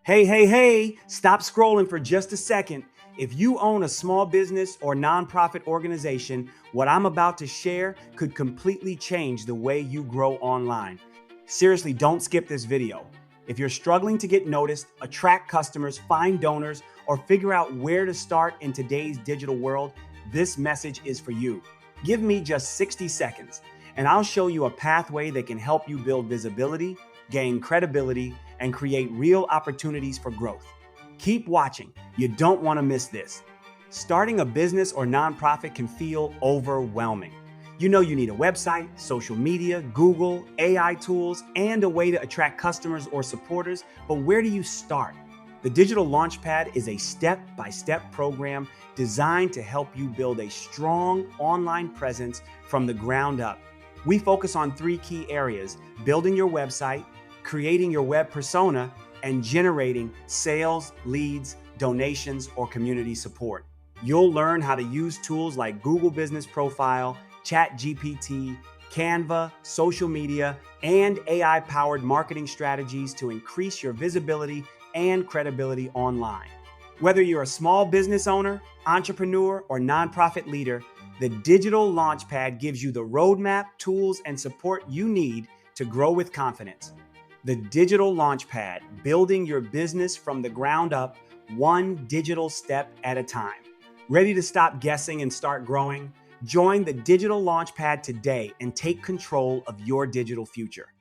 Hey, stop scrolling for just a second. If you own a small business or nonprofit organization, what I'm about to share could completely change the way you grow online. Seriously, don't skip this video. If you're struggling to get noticed, attract customers, find donors, or figure out where to start in today's digital world, this message is for you. Give me just 60 seconds, and I'll show you a pathway that can help you build visibility, gain credibility, and create real opportunities for growth. Keep watching. You don't want to miss this. Starting a business or nonprofit can feel overwhelming. You know you need a website, social media, Google, AI tools, and a way to attract customers or supporters, but where do you start? The Digital Launchpad is a step-by-step program designed to help you build a strong online presence from the ground up. We focus on three key areas: building your website, creating your web persona, and generating sales, leads, donations, or community support. You'll learn how to use tools like Google Business Profile, ChatGPT, Canva, social media, and AI-powered marketing strategies to increase your visibility and credibility online. Whether you're a small business owner, entrepreneur, or nonprofit leader, the Digital Launchpad gives you the roadmap, tools, and support you need to grow with confidence. The Digital Launchpad, building your business from the ground up, one digital step at a time. Ready to stop guessing and start growing? Join the Digital Launchpad today and take control of your digital future.